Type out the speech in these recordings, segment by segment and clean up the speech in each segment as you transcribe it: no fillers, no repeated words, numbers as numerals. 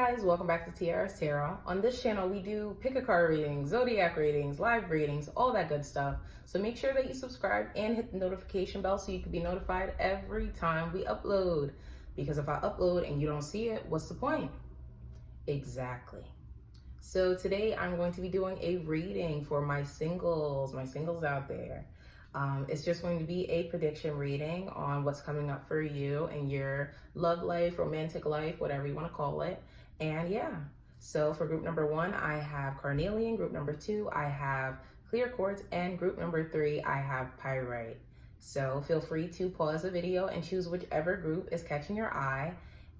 guys, welcome back to Tiarah. On this channel, we do pick a card readings, zodiac readings, live readings, all that good stuff. So make sure that you subscribe and hit the notification bell so you can be notified every time we upload. Because if I upload and you don't see it, what's the point? Exactly. So today I'm going to be doing a reading for my singles out there. It's just going to be a prediction reading on what's coming up for you in your love life, romantic life, whatever you want to call it. And yeah, so for group number 1, I have carnelian. Group number 2, I have clear quartz. And group number 3, I have pyrite. So feel free to pause the video and choose whichever group is catching your eye.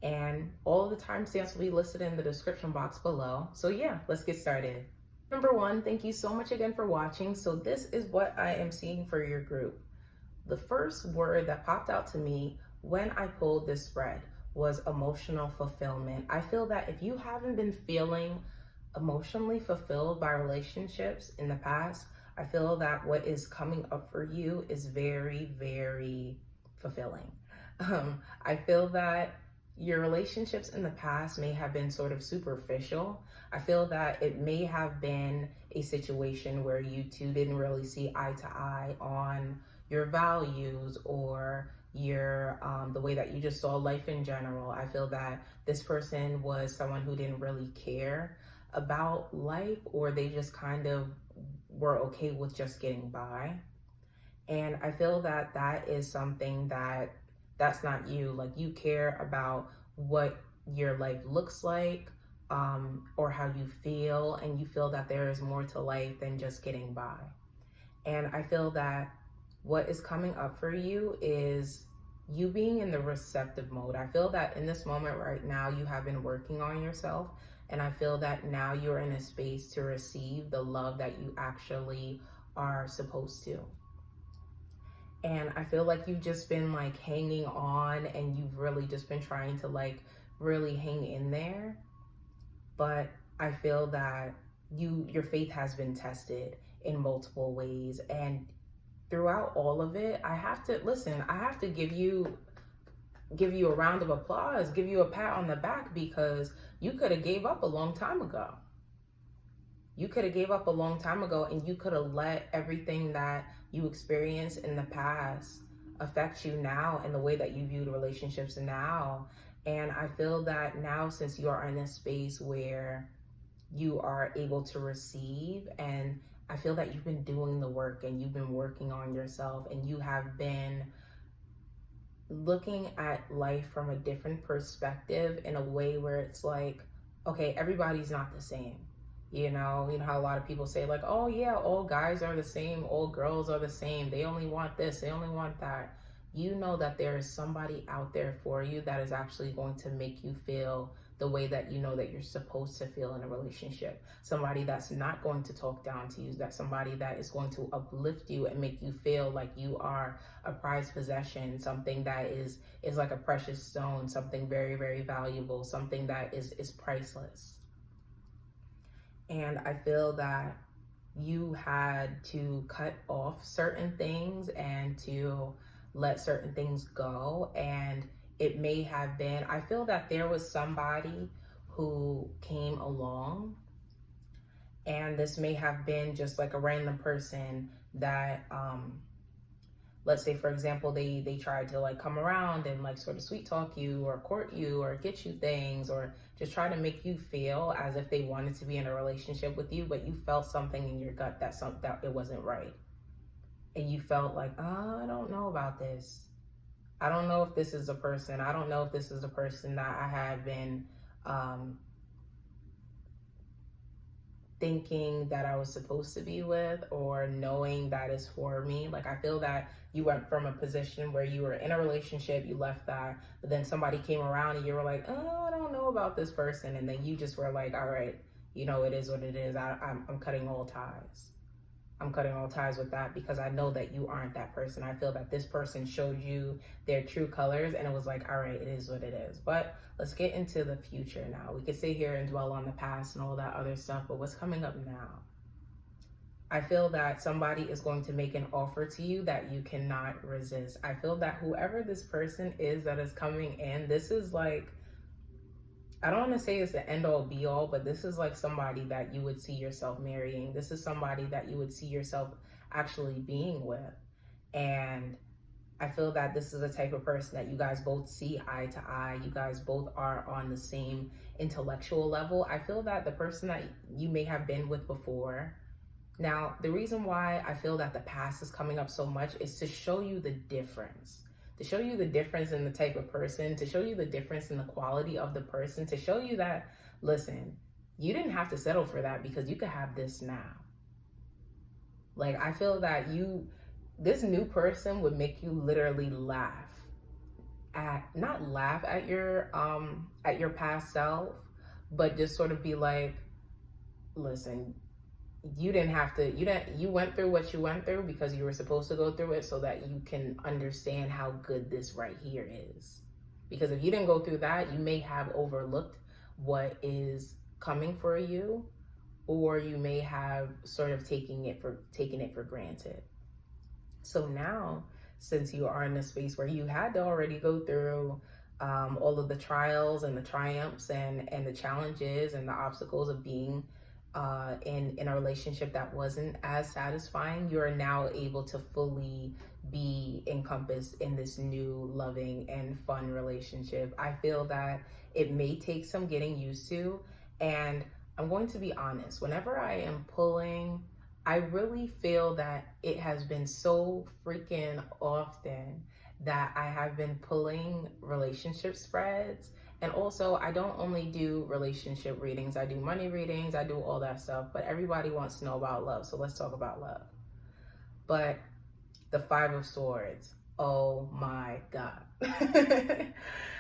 And all the timestamps will be listed in the description box below. So yeah, let's get started. Number 1, thank you so much again for watching. So this is what I am seeing for your group. The first word that popped out to me when I pulled this spread was emotional fulfillment. I feel that if you haven't been feeling emotionally fulfilled by relationships in the past, I feel that what is coming up for you is very, very fulfilling. I feel that your relationships in the past may have been sort of superficial. I feel that it may have been a situation where you two didn't really see eye to eye on your values or your the way that you just saw life in general. I feel that this person was someone who didn't really care about life, or they just kind of were okay with just getting by. And I feel that that is something that's not you. Like, you care about what your life looks like, or how you feel, and you feel that there is more to life than just getting by. And I feel that what is coming up for you is you being in the receptive mode. I feel that in this moment right now, you have been working on yourself, and I feel that now you're in a space to receive the love that you actually are supposed to. And I feel like you've just been like hanging on, and you've really just been trying to like really hang in there. But I feel that your faith has been tested in multiple ways. And throughout all of it, I have to give you a round of applause, give you a pat on the back, because you could have gave up a long time ago. You could have gave up a long time ago, and you could have let everything that you experienced in the past affect you now and the way that you view relationships now. And I feel that now, since you are in a space where you are able to receive, and I feel that you've been doing the work and you've been working on yourself, and you have been looking at life from a different perspective in a way where it's like, okay, everybody's not the same. You know how a lot of people say like, oh yeah, all guys are the same, all girls are the same, they only want this, they only want that. You know that there is somebody out there for you that is actually going to make you feel the way that you know that you're supposed to feel in a relationship. Somebody that's not going to talk down to you, that's somebody that is going to uplift you and make you feel like you are a prized possession, something that is like a precious stone, something very, very valuable, something that is priceless. And I feel that you had to cut off certain things and to let certain things go. And it may have been, I feel that there was somebody who came along, and this may have been just like a random person that, let's say, for example, they tried to like come around and like sort of sweet talk you or court you or get you things, or just try to make you feel as if they wanted to be in a relationship with you, but you felt something in your gut that it wasn't right. And you felt like, oh, I don't know about this. I don't know if this is a person. I don't know if this is a person that I have been thinking that I was supposed to be with, or knowing that is for me. Like, I feel that you went from a position where you were in a relationship, you left that, but then somebody came around and you were like, oh, I don't know about this person. And then you just were like, all right, it is what it is. I'm cutting all ties. I'm cutting all ties with that, because I know that you aren't that person. I feel that this person showed you their true colors, and it was like, all right, it is what it is. But let's get into the future now. We could sit here and dwell on the past and all that other stuff, but what's coming up now? I feel that somebody is going to make an offer to you that you cannot resist. I feel that whoever this person is that is coming in, this is like I don't want to say it's the end all be all, but this is like somebody that you would see yourself marrying. This is somebody that you would see yourself actually being with. And I feel that this is the type of person that you guys both see eye to eye. You guys both are on the same intellectual level. I feel that the person that you may have been with before, now, the reason why I feel that the past is coming up so much is to show you the difference. To show you the difference in the type of person, to show you the difference in the quality of the person, to show you that, listen, you didn't have to settle for that because you could have this now. Like, I feel that this new person would make you literally laugh not laugh at your past self, but just sort of be like, listen, you didn't have to, you went through what you went through because you were supposed to go through it so that you can understand how good this right here is. Because if you didn't go through that, you may have overlooked what is coming for you, or you may have sort of taken it for granted. So now, since you are in a space where you had to already go through all of the trials and the triumphs and the challenges and the obstacles of being in a relationship that wasn't as satisfying, you are now able to fully be encompassed in this new loving and fun relationship. I feel that it may take some getting used to, and I'm going to be honest, whenever I am pulling, I really feel that it has been so freaking often that I have been pulling relationship spreads. And also, I don't only do relationship readings, I do money readings, I do all that stuff, but everybody wants to know about love. So let's talk about love. But the Five of Swords, oh my God.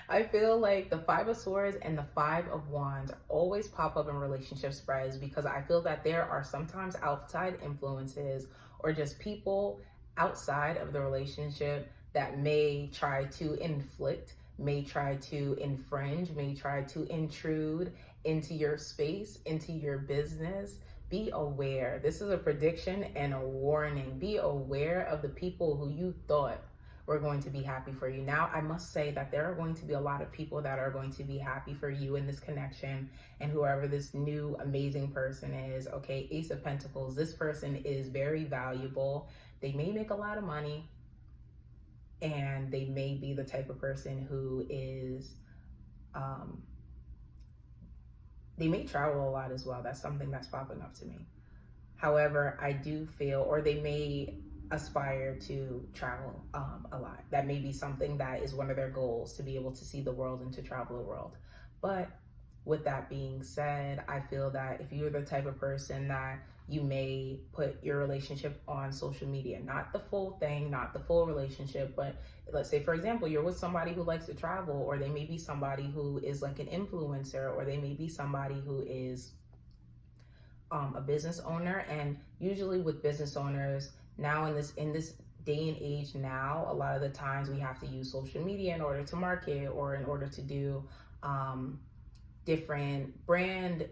I feel like the Five of Swords and the Five of Wands always pop up in relationship spreads because I feel that there are sometimes outside influences or just people outside of the relationship that may try to inflict, may try to infringe, may try to intrude into your space, into your business. Be aware. This is a prediction and a warning. Be aware of the people who you thought were going to be happy for you. Now, I must say that there are going to be a lot of people that are going to be happy for you in this connection, and whoever this new amazing person is. Okay, Ace of Pentacles, this person is very valuable. They may make a lot of money, and they may be the type of person who is, they may travel a lot as well. That's something that's popping up to me. However, I do feel, or they may aspire to travel a lot. That may be something that is one of their goals, to be able to see the world and to travel the world. But with that being said, I feel that if you're the type of person that you may put your relationship on social media, not the full thing, not the full relationship, but let's say, for example, you're with somebody who likes to travel, or they may be somebody who is like an influencer, or they may be somebody who is a business owner. And usually with business owners, now in this day and age now, a lot of the times we have to use social media in order to market, or in order to do different brand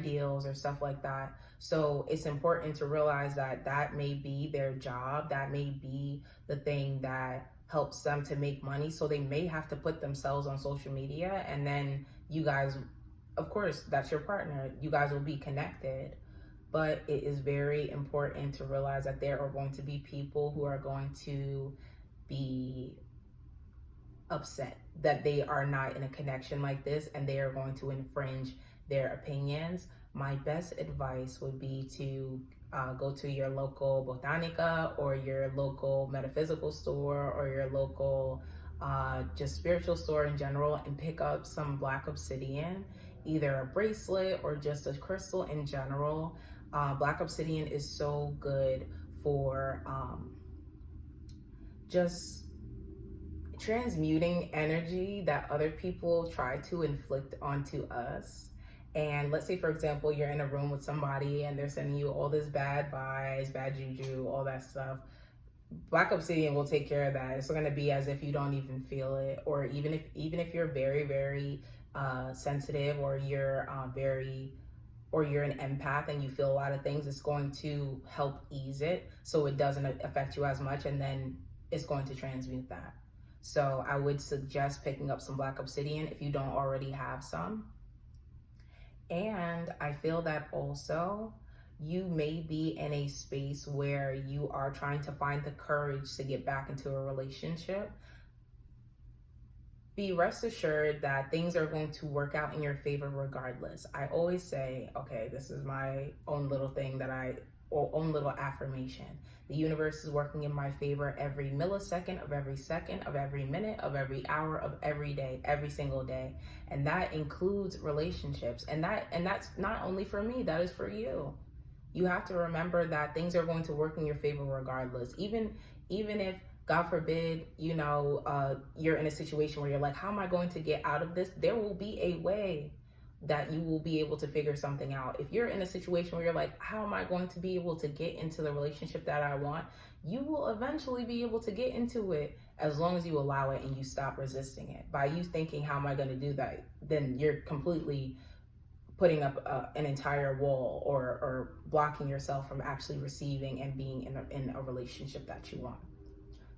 deals or stuff like that. So it's important to realize that that may be their job, that may be the thing that helps them to make money. So they may have to put themselves on social media, and then you guys, of course, that's your partner, you guys will be connected. But it is very important to realize that there are going to be people who are going to be upset that they are not in a connection like this, and they are going to infringe their opinions. My best advice would be to go to your local botanica, or your local metaphysical store, or your local just spiritual store in general, and pick up some black obsidian, either a bracelet or just a crystal in general. Black obsidian is so good for just transmuting energy that other people try to inflict onto us. And let's say, for example, you're in a room with somebody and they're sending you all this bad vibes, bad juju, all that stuff. Black obsidian will take care of that. It's going to be as if you don't even feel it, or even if you're very, very sensitive, or you're you're an empath and you feel a lot of things, it's going to help ease it so it doesn't affect you as much, and then it's going to transmute that. So I would suggest picking up some black obsidian if you don't already have some. And I feel that also you may be in a space where you are trying to find the courage to get back into a relationship. Be rest assured that things are going to work out in your favor regardless. I always say, okay, this is my own little thing or own little affirmation. The universe is working in my favor every millisecond of every second of every minute of every hour of every day, every single day. And that includes relationships. And that's not only for me, that is for you. You have to remember that things are going to work in your favor regardless. Even if, God forbid, you're in a situation where you're like, how am I going to get out of this? There will be a way that you will be able to figure something out. If you're in a situation where you're like, how am I going to be able to get into the relationship that I want? You will eventually be able to get into it as long as you allow it and you stop resisting it. By you thinking, how am I going to do that? Then you're completely putting up an entire wall or blocking yourself from actually receiving and being in a relationship that you want.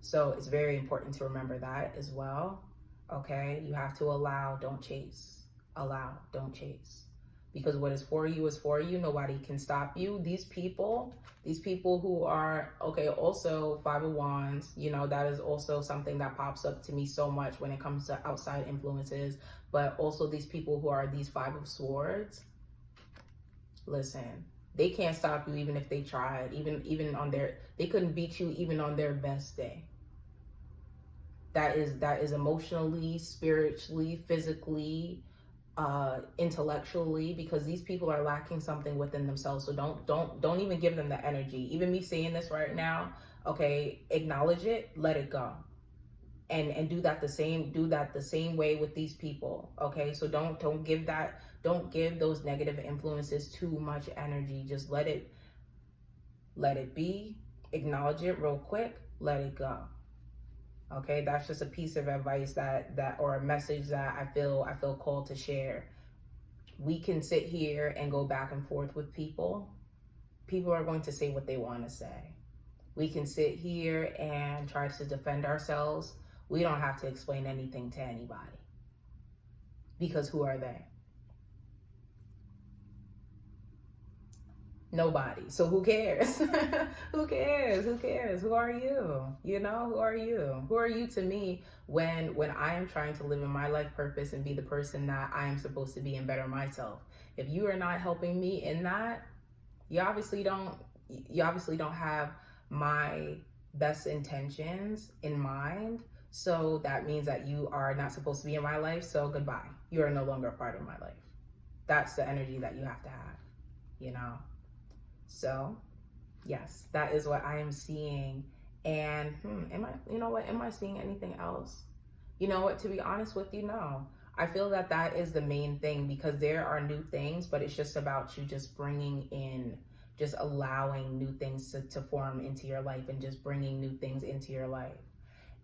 So it's very important to remember that as well. Okay, you have to allow, don't chase. Allow, don't chase. Because what is for you is for you. Nobody can stop you. These people who are, okay, also Five of Wands, that is also something that pops up to me so much when it comes to outside influences. But also these people who are these Five of Swords, listen, they can't stop you even if they tried. They couldn't beat you even on their best day. That is emotionally, spiritually, physically, intellectually, because these people are lacking something within themselves. So don't even give them the energy. Even me saying this right now, okay, acknowledge it, let it go, and do that the same way with these people. Okay, so don't give those negative influences too much energy. Just let it be, acknowledge it real quick, let it go. Okay, that's just a piece of advice or a message that I feel called to share. We can sit here and go back and forth with people. People are going to say what they want to say. We can sit here and try to defend ourselves. We don't have to explain anything to anybody. Because who are they? Nobody. So who cares? Who cares? Who are you? Who are you? Who are you to me when I am trying to live in my life purpose and be the person that I am supposed to be and better myself? If you are not helping me in that, you obviously don't have my best intentions in mind. So that means that you are not supposed to be in my life. So goodbye. You are no longer a part of my life. That's the energy that you have to have, So, yes, that is what I am seeing. And am I seeing anything else? To be honest with you, no. I feel that is the main thing, because there are new things, but it's just about you just just allowing new things to form into your life and just bringing new things into your life.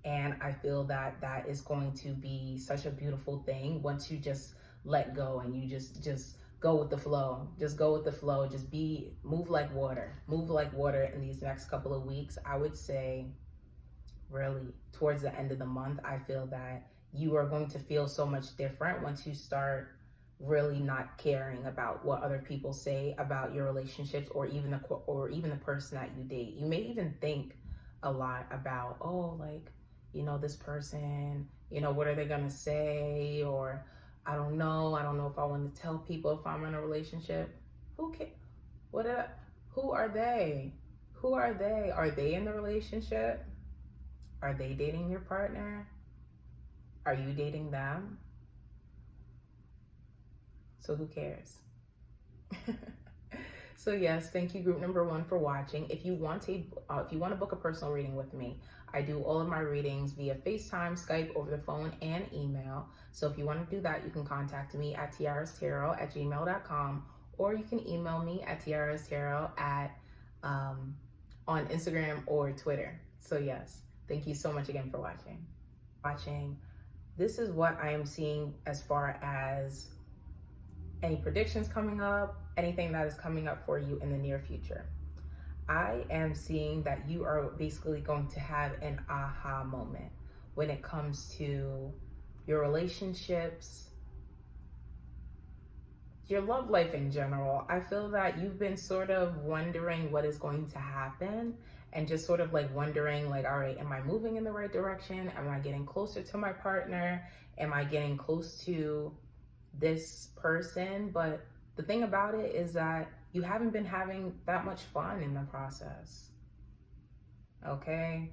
And I feel that is going to be such a beautiful thing once you just let go and you just go with the flow. Just go with the flow. Just move like water. Move like water in these next couple of weeks. I would say really towards the end of the month, I feel that you are going to feel so much different once you start really not caring about what other people say about your relationships or even the person that you date. You may even think a lot about, this person, what are they going to say? Or I don't know if I want to tell people if I'm in a relationship. Who are they? Who are they? Are they in the relationship? Are they dating your partner? Are you dating them? So who cares? So yes, thank you group number 1 for watching. If you want to book a personal reading with me, I do all of my readings via FaceTime, Skype, over the phone, and email. So if you want to do that, you can contact me at tiarahstarot@gmail.com, or you can email me at tiarahstarot on Instagram or Twitter. So yes, thank you so much again for watching. This is what I am seeing as far as any predictions coming up, anything that is coming up for you in the near future. I am seeing that you are basically going to have an aha moment when it comes to your relationships, your love life in general. I feel that you've been sort of wondering what is going to happen, and just sort of like wondering like, all right, am I moving in the right direction? Am I getting closer to my partner? Am I getting close to this person? But the thing about it is that you haven't been having that much fun in the process. Okay?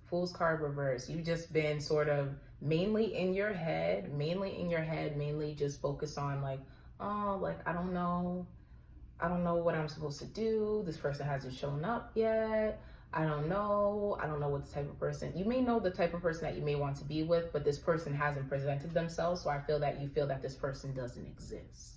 Fool's card reverse. You've just been sort of mainly in your head, mainly just focused on like, oh, like, I don't know what I'm supposed to do. This person hasn't shown up yet. I don't know what the type of person, you may know the type of person that you may want to be with, but this person hasn't presented themselves. So I feel that you feel that this person doesn't exist.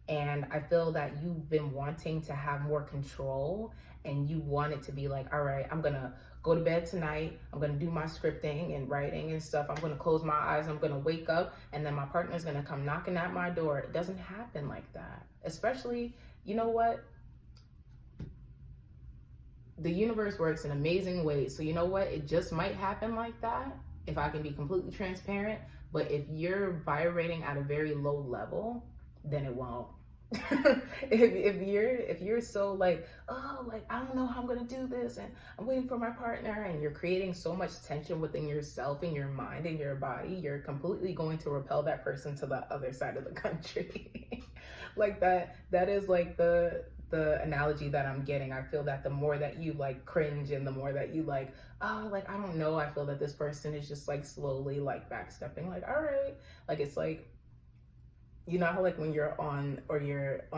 And I feel that you've been wanting to have more control, and you want it to be like, all right, I'm gonna go to bed tonight. I'm gonna do my scripting and writing and stuff. I'm gonna close my eyes. I'm gonna wake up, and then my partner's gonna come knocking at my door. It doesn't happen like that. Especially, you know what? The universe works in amazing ways. So you know what? It just might happen like that, if I can be completely transparent. But if you're vibrating at a very low level, then it won't. if you're so like, oh, like, I don't know how I'm gonna do this, and I'm waiting for my partner, and you're creating so much tension within yourself and your mind and your body, you're completely going to repel that person to the other side of the country. Like that is like the analogy that I'm getting. I feel that the more that you like cringe, and the more that you like, oh, like, I don't know, I feel that this person is just like slowly like backstepping, like, all right, like, it's like, you know how like when you're on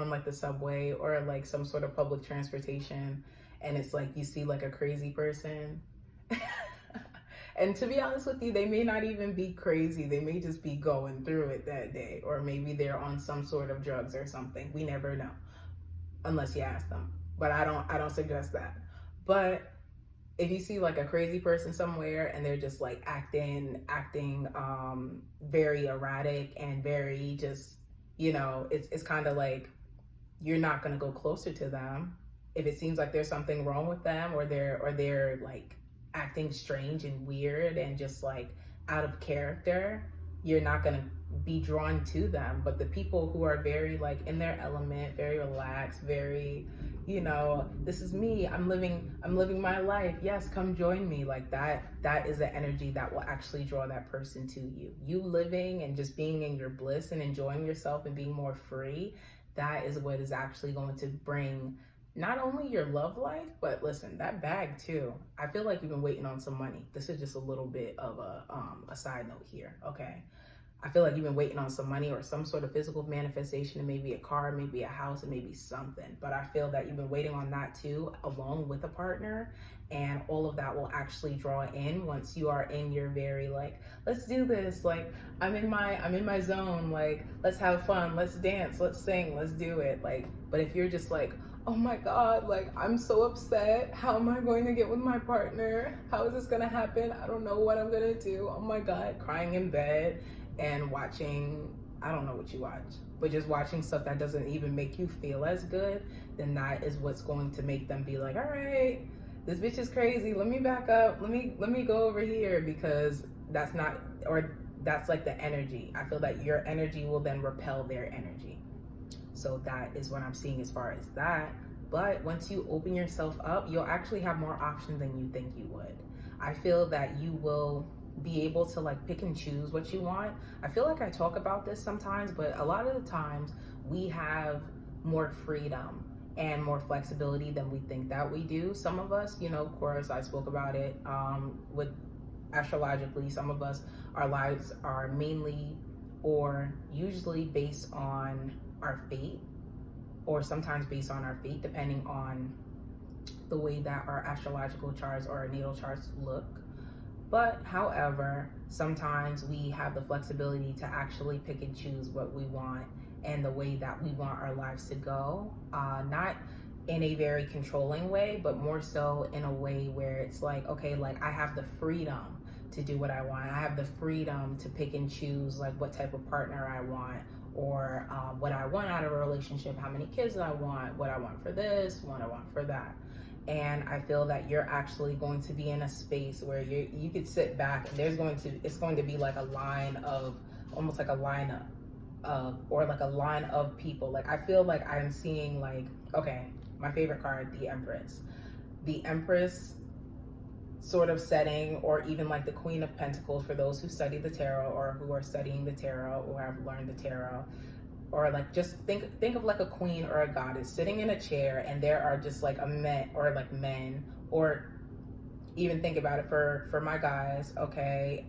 like the subway or like some sort of public transportation, and it's like you see like a crazy person. And to be honest with you, they may not even be crazy. They may just be going through it that day, or maybe they're on some sort of drugs or something. We never know unless you ask them. But I don't suggest that. But if you see like a crazy person somewhere, and they're just like acting very erratic and very just, you know, it's kind of like you're not going to go closer to them. If it seems like there's something wrong with them, or they're like acting strange and weird and just like out of character, you're not going to be drawn to them. But the people who are very like in their element, very relaxed, very, you know, this is me, I'm living my life, yes, come join me, like that is the energy that will actually draw that person to you. You living and just being in your bliss and enjoying yourself and being more free, that is what is actually going to bring not only your love life, but listen, that bag too. I feel like you've been waiting on some money. This is just a little bit of a side note here, okay? I feel like you've been waiting on some money or some sort of physical manifestation, and maybe a car, maybe a house, and maybe something. But I feel that you've been waiting on that too, along with a partner, and all of that will actually draw in once you are in your very like, let's do this, like, I'm in my zone, like, let's have fun, let's dance, let's sing, let's do it. Like, but if you're just like, oh my God, like, I'm so upset. How am I going to get with my partner? How is this gonna happen? I don't know what I'm gonna do. Oh my God, crying in bed and watching, I don't know what you watch, but just watching stuff that doesn't even make you feel as good, then that is what's going to make them be like, all right, this bitch is crazy. Let me back up. Let me go over here, because that's not, or that's like the energy. I feel that your energy will then repel their energy. So that is what I'm seeing as far as that. But once you open yourself up, you'll actually have more options than you think you would. I feel that you will be able to like pick and choose what you want. I feel like I talk about this sometimes, but a lot of the times we have more freedom and more flexibility than we think that we do. Some of us, you know, of course, I spoke about it with astrologically, some of us, our lives are mainly or usually based on our fate, or sometimes based on our fate, depending on the way that our astrological charts or our natal charts look. But however, sometimes we have the flexibility to actually pick and choose what we want and the way that we want our lives to go. Not in a very controlling way, but more so in a way where it's like, okay, like, I have the freedom to do what I want. I have the freedom to pick and choose like what type of partner I want, or what I want out of a relationship, how many kids I want, what I want for this, what I want for that. And I feel that you're actually going to be in a space where you could sit back, and it's going to be like a line of, almost like a lineup of, or like a line of people. Like, I feel like I'm seeing, like, okay, my favorite card, the Empress. The Empress sort of setting, or even like the Queen of Pentacles for those who study the tarot, or who are studying the tarot, or have learned the tarot. Or like, just think of like a queen or a goddess sitting in a chair, and there are just like men, or even think about it for my guys, okay,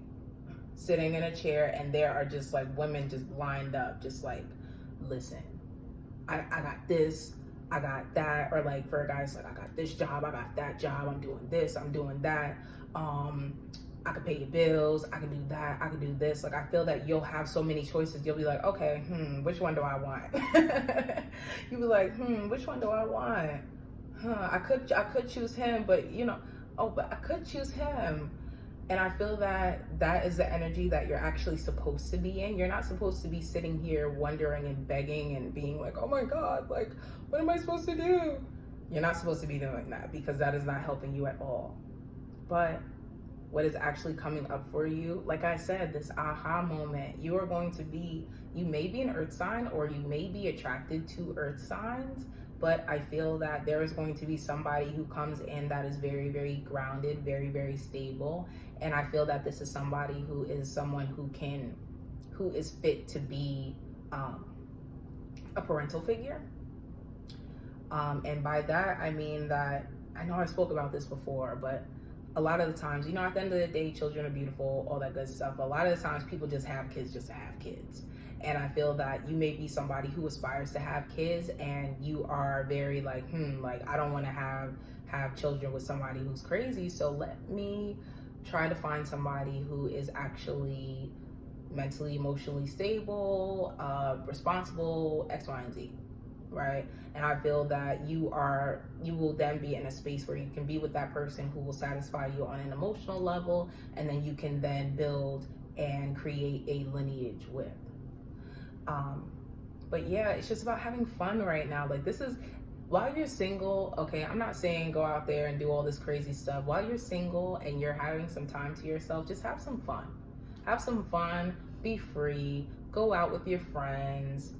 sitting in a chair, and there are just like women just lined up, just like, listen, I got this, I got that. Or like for guys, like, I got this job, I got that job, I'm doing this, I'm doing that, I could pay your bills, I can do that, I can do this. Like, I feel that you'll have so many choices. You'll be like, okay, which one do I want? You'll be like, which one do I want? I could choose him, but you know, but I could choose him. And I feel that that is the energy that you're actually supposed to be in. You're not supposed to be sitting here wondering and begging and being like, oh my God, like, what am I supposed to do? You're not supposed to be doing that, because that is not helping you at all. But what is actually coming up for you, like I said, this aha moment, you may be an earth sign, or you may be attracted to earth signs, but I feel that there is going to be somebody who comes in that is very, very grounded, very, very stable. And I feel that this is somebody who is someone who is fit to be a parental figure. And by that, I mean that, I know I spoke about this before, but a lot of the times, you know, at the end of the day, children are beautiful, all that good stuff. But a lot of the times people just have kids just to have kids. And I feel that you may be somebody who aspires to have kids, and you are very like, like, I don't want to have children with somebody who's crazy. So let me try to find somebody who is actually mentally, emotionally stable, responsible, X, Y, and Z. Right? And I feel that you will then be in a space where you can be with that person who will satisfy you on an emotional level, and then you can then build and create a lineage with. But yeah, it's just about having fun right now. Like, this is, while you're single, okay, I'm not saying go out there and do all this crazy stuff. While you're single and you're having some time to yourself, just have some fun. Have some fun, be free, go out with your friends.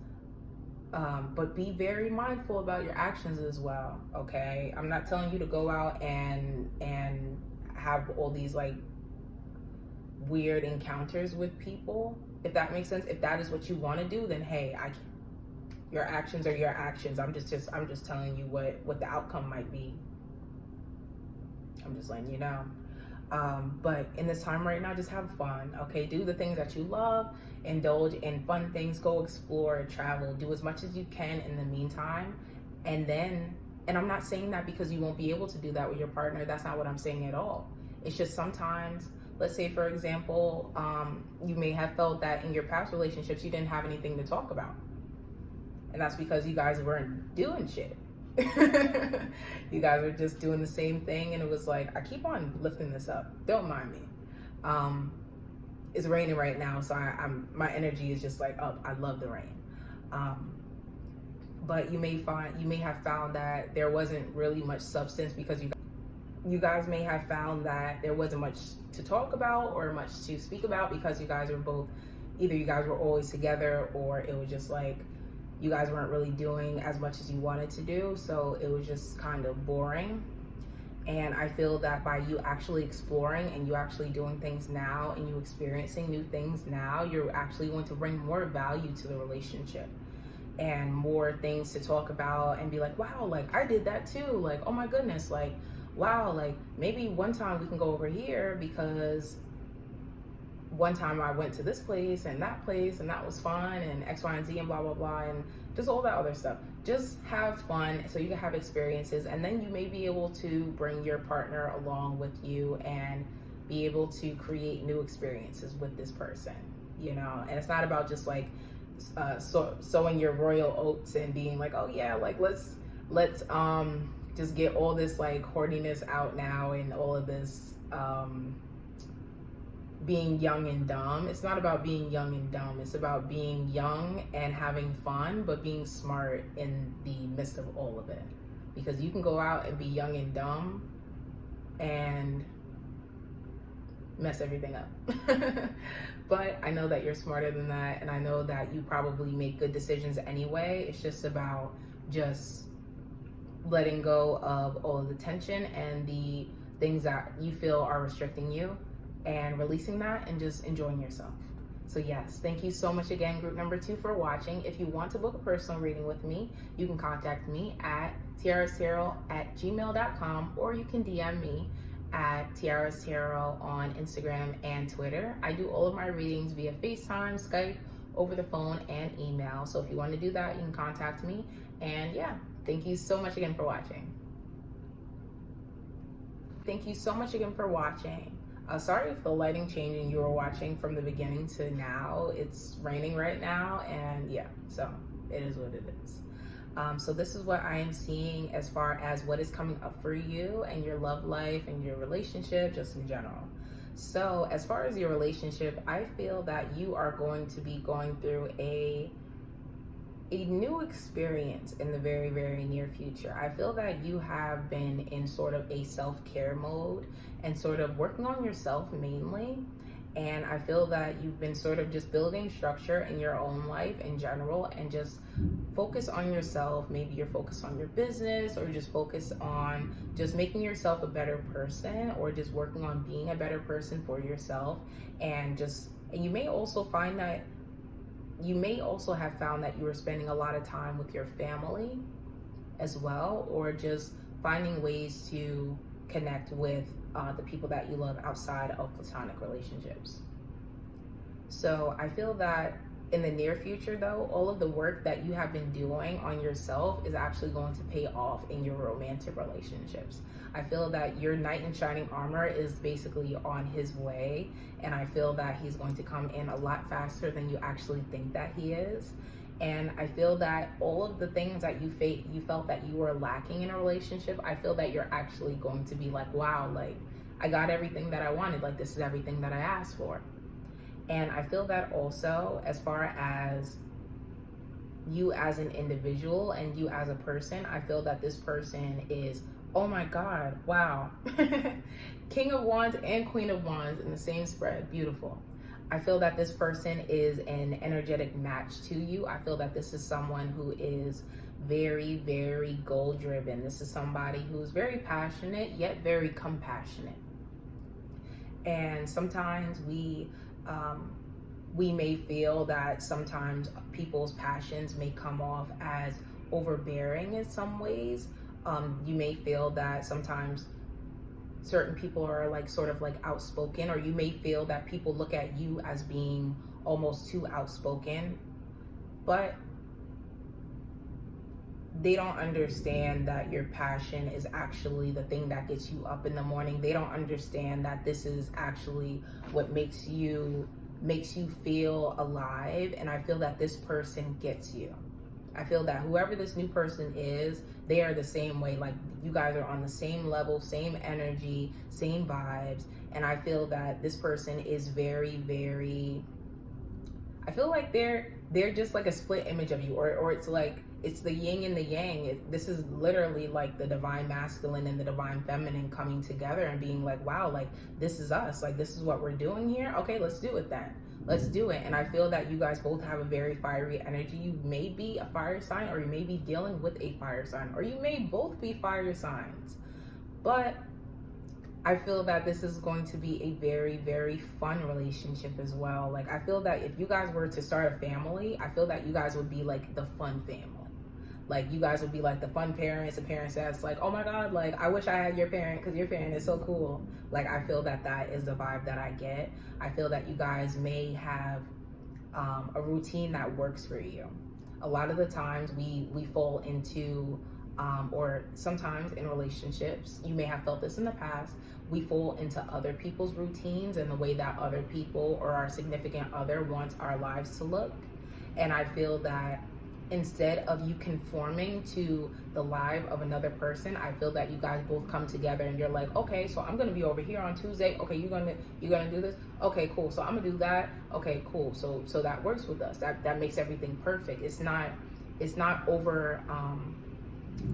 But be very mindful about your actions as well, okay? I'm not telling you to go out and have all these like weird encounters with people, if that makes sense. If that is what you want to do, then hey, your actions are your actions. I'm just telling you what the outcome might be. I'm just letting you know. But in this time right now, just have fun, okay? Do the things that you love, indulge in fun things, go explore, travel, do as much as you can in the meantime. And I'm not saying that because you won't be able to do that with your partner. That's not what I'm saying at all. It's just sometimes, let's say for example, you may have felt that in your past relationships, you didn't have anything to talk about. And that's because you guys weren't doing shit. You guys were just doing the same thing, and it was like, I keep on lifting this up, don't mind me. It's raining right now, so my energy is just like up. I love the rain. But you may have found that there wasn't really much substance, because you guys may have found that there wasn't much to talk about or much to speak about, because you guys were both, either you guys were always together, or it was just like you guys weren't really doing as much as you wanted to do, so it was just kind of boring. And I feel that by you actually exploring and you actually doing things now and you experiencing new things now, you're actually going to bring more value to the relationship and more things to talk about and be like, wow, like I did that too. Like, oh my goodness, like, wow, like maybe one time we can go over here because one time I went to this place and that was fun and X, Y, and Z and blah, blah, blah, and just all that other stuff. Just have fun so you can have experiences, and then you may be able to bring your partner along with you and be able to create new experiences with this person, you know? And it's not about just like sowing your royal oats and being like, oh yeah, like let's just get all this like horniness out now and all of this being young and dumb. It's not about being young and dumb. It's about being young and having fun, but being smart in the midst of all of it. because you can go out and be young and dumb and mess everything up. But I know that you're smarter than that, and I know that you probably make good decisions anyway. It's just about just letting go of all of the tension and the things that you feel are restricting you, and releasing that and just enjoying yourself. So yes, thank you so much again, group number 2, for watching. If you want to book a personal reading with me, you can contact me at tiarahtarot@gmail.com, or you can DM me at tiarahtarot on Instagram and Twitter. I do all of my readings via FaceTime, Skype, over the phone, and email. So if you want to do that, you can contact me. And yeah, thank you so much again for watching. Thank you so much again for watching. Sorry if the lighting changed and you were watching from the beginning to now. It's raining right now, and yeah, so it is what it is. So this is what I am seeing as far as what is coming up for you and your love life and your relationship, just in general. So as far as your relationship, I feel that you are going to be going through a new experience in the very, very near future. I feel that you have been in sort of a self-care mode and sort of working on yourself mainly. And I feel that you've been sort of just building structure in your own life in general, and just focus on yourself. Maybe you're focused on your business, or just focus on just making yourself a better person, or just working on being a better person for yourself. And you may also find that you may also have found that you were spending a lot of time with your family as well, or just finding ways to connect with the people that you love outside of platonic relationships. So I feel that in the near future, though, all of the work that you have been doing on yourself is actually going to pay off in your romantic relationships. I feel that your knight in shining armor is basically on his way, and I feel that he's going to come in a lot faster than you actually think that he is. And I feel that all of the things that you felt that you were lacking in a relationship, I feel that you're actually going to be like, wow, like I got everything that I wanted. Like this is everything that I asked for. And I feel that also as far as you as an individual and you as a person, I feel that this person is, oh my God, wow. King of Wands and Queen of Wands in the same spread, beautiful. I feel that this person is an energetic match to you. I feel that this is someone who is very, very goal driven. This is somebody who's very passionate, yet very compassionate. And sometimes we may feel that sometimes people's passions may come off as overbearing in some ways. You may feel that sometimes certain people are like sort of like outspoken, or you may feel that people look at you as being almost too outspoken, but they don't understand that your passion is actually the thing that gets you up in the morning. They don't understand that this is actually what makes you feel alive. And I feel that this person gets you. I feel that whoever this new person is, they are the same way. Like you guys are on the same level, same energy, same vibes. And I feel that this person is very, very, I feel like they're just like a split image of you, or it's like, it's the yin and the yang. This is literally like the divine masculine and the divine feminine coming together and being like, wow, like this is us. Like this is what we're doing here. Okay, let's do it then. Let's do it. And I feel that you guys both have a very fiery energy. You may be a fire sign, or you may be dealing with a fire sign, or you may both be fire signs. But I feel that this is going to be a very, very fun relationship as well. Like I feel that if you guys were to start a family, I feel that you guys would be like the fun family. Like you guys would be like the fun parents, the parents that's like, oh my God, like I wish I had your parent because your parent is so cool. Like I feel that that is the vibe that I get. I feel that you guys may have a routine that works for you. A lot of the times we fall into, or sometimes in relationships, you may have felt this in the past, we fall into other people's routines and the way that other people or our significant other wants our lives to look. And I feel that instead of you conforming to the life of another person, I feel that you guys both come together and you're like, okay, so I'm gonna be over here on Tuesday. Okay, you're gonna do this. Okay, cool. So I'm gonna do that. Okay, cool. So that works with us. That makes everything perfect. It's not over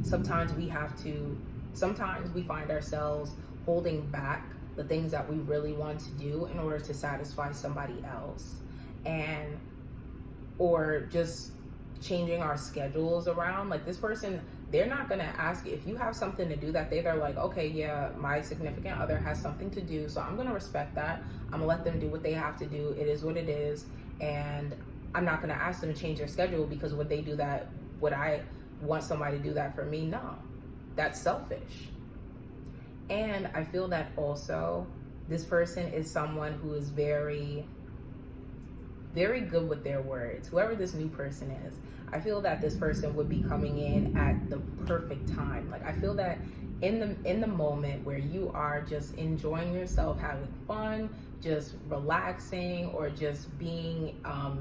sometimes we find ourselves holding back the things that we really want to do in order to satisfy somebody else, and or just changing our schedules around. Like, this person, they're not gonna ask you if you have something to do that day. They're like, okay, yeah, my significant other has something to do, so I'm gonna respect that. I'm gonna let them do what they have to do. It is what it is. And I'm not gonna ask them to change their schedule because would they do that? Would I want somebody to do that for me? No, that's selfish. And I feel that also this person is someone who is very, very good with their words. Whoever this new person is, I feel that this person would be coming in at the perfect time. Like, I feel that in the moment where you are just enjoying yourself, having fun, just relaxing, or just being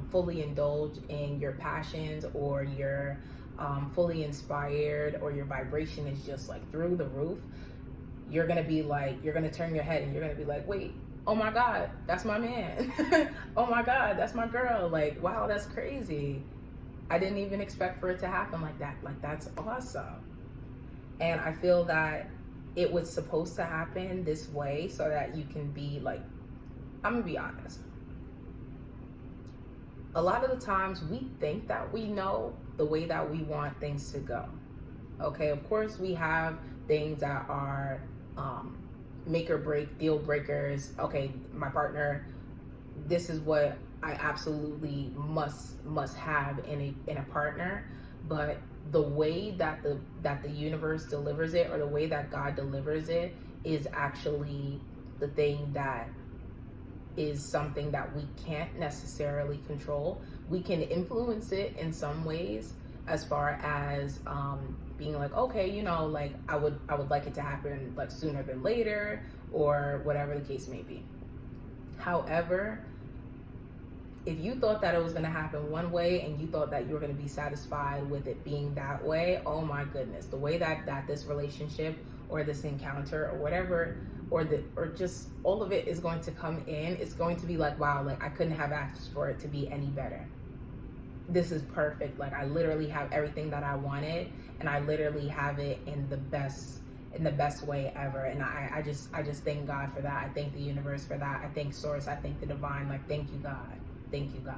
fully indulged in your passions, or you're fully inspired, or your vibration is just like through the roof, you're gonna be like, you're gonna turn your head and you're gonna be like, wait, oh my God, that's my man. Oh my God, that's my girl. Like, wow, that's crazy. I didn't even expect for it to happen like that. Like, that's awesome. And I feel that it was supposed to happen this way so that you can be like, I'm gonna be honest. A lot of the times we think that we know the way that we want things to go. Okay, of course we have things that are make or break, deal breakers. Okay, my partner, this is what I absolutely must have in a partner. But the way that the universe delivers it, or the way that God delivers it, is actually the thing that is something that we can't necessarily control. We can influence it in some ways, as far as being like, okay, you know, like I would like it to happen like sooner than later, or whatever the case may be. However, if you thought that it was going to happen one way and you thought that you were going to be satisfied with it being that way, oh my goodness, the way that this relationship or this encounter or whatever, or just all of it is going to come in, it's going to be like, wow, like I couldn't have asked for it to be any better. This is perfect. Like, I literally have everything that I wanted, and I literally have it in the best way ever. And I just thank God for that. I thank the universe for that. I thank Source. I thank the divine. Like, thank you, God. Thank you, God.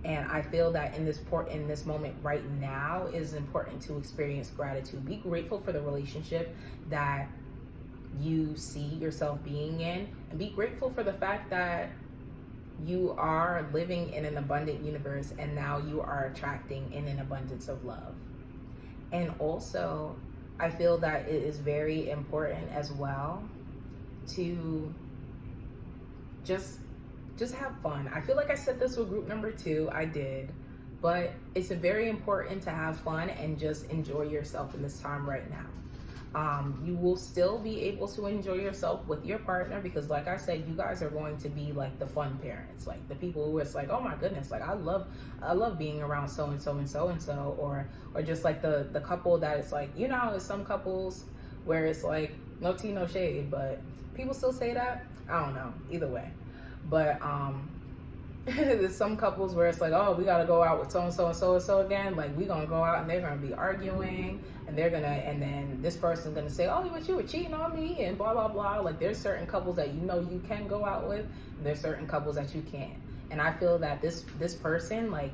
And I feel that in this moment right now, it is important to experience gratitude. Be grateful for the relationship that you see yourself being in, and be grateful for the fact that you are living in an abundant universe, and now you are attracting in an abundance of love. And also, I feel that it is very important as well to just have fun. I feel like I said this with group number 2, I did, but it's very important to have fun and just enjoy yourself in this time right now. You will still be able to enjoy yourself with your partner, because like I said, you guys are going to be like the fun parents, like the people who it's like, oh my goodness, like I love being around so and so and so and so, or just like the couple that it's like, you know, it's some couples where it's like, no tea, no shade, but people still say that. I don't know, either way. But there's some couples where it's like, oh, we gotta go out with so and so and so and so again. Like, we gonna go out and they're gonna be arguing, and then this person's gonna say, oh, but you were cheating on me, and blah blah blah. Like, there's certain couples that you know you can go out with, and there's certain couples that you can't. And I feel that this person, like,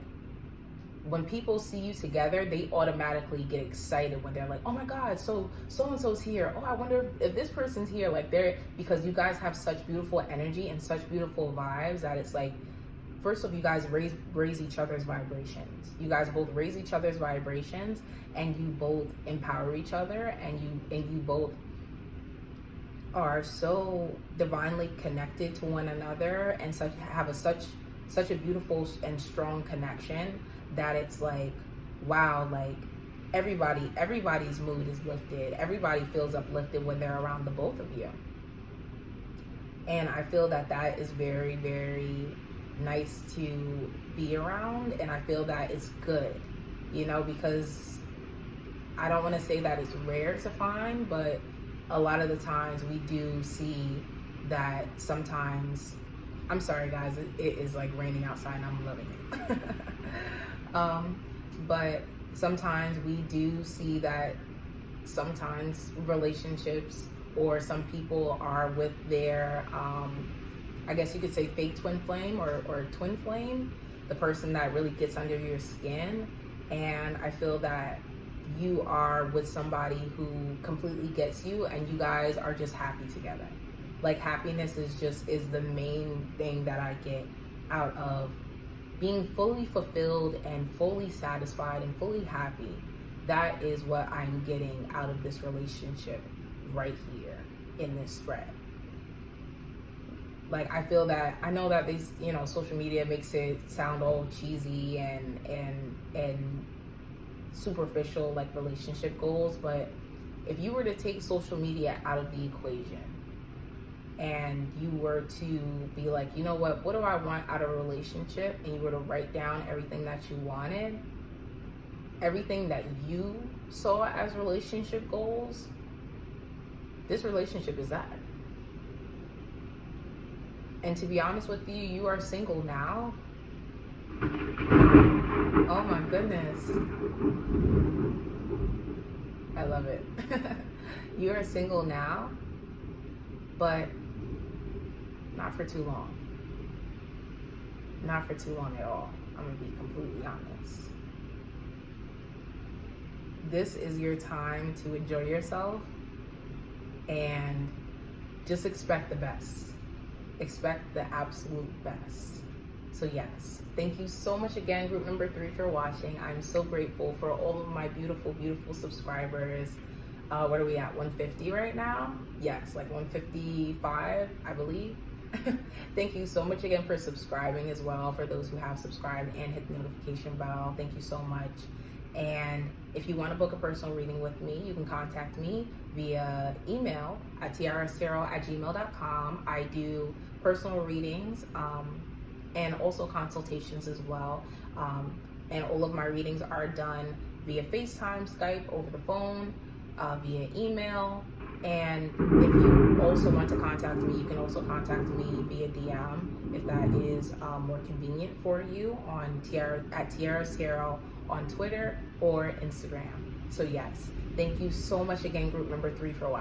when people see you together, they automatically get excited when they're like, oh my God, so and so's here. Oh, I wonder if this person's here. Like, because you guys have such beautiful energy and such beautiful vibes that it's like, first of all, you guys raise each other's vibrations. You guys both raise each other's vibrations, and you both empower each other, and you both are so divinely connected to one another, and have such a beautiful and strong connection that it's like, wow, like everybody's mood is lifted. Everybody feels uplifted when they're around the both of you. And I feel that is very, very nice to be around, and I feel that it's good, you know, because I don't want to say that it's rare to find, but a lot of the times we do see that sometimes, I'm sorry guys, it is like raining outside and I'm loving it. But sometimes we do see that sometimes relationships or some people are with their, I guess you could say fake twin flame or twin flame, the person that really gets under your skin. And I feel that you are with somebody who completely gets you and you guys are just happy together. Like happiness is the main thing that I get out of being fully fulfilled and fully satisfied and fully happy. That is what I'm getting out of this relationship right here in this thread. Like I feel that, I know that these, social media makes it sound all cheesy and superficial, like relationship goals, but if you were to take social media out of the equation and you were to be like, you know what do I want out of a relationship, and you were to write down everything that you wanted, everything that you saw as relationship goals, this relationship is that. And to be honest with you, you are single now. Oh my goodness. I love it. You are single now, but not for too long. Not for too long at all. I'm gonna be completely honest. This is your time to enjoy yourself and just expect the best. Expect the absolute best. So yes, thank you so much again, group number 3, for watching. I'm so grateful for all of my beautiful, beautiful subscribers. What are we at, 150 right now? Yes, like 155, I believe. Thank you so much again for subscribing as well, for those who have subscribed and hit the notification bell. Thank you so much. And if you want to book a personal reading with me, you can contact me via email at tiarah@gmail.com. I do personal readings and also consultations as well. And all of my readings are done via FaceTime, Skype, over the phone, via email. And if you also want to contact me, you can also contact me via DM if that is more convenient for you on Tiarah's Tarot on Twitter or Instagram. So yes, thank you so much again, group number 3, for watching.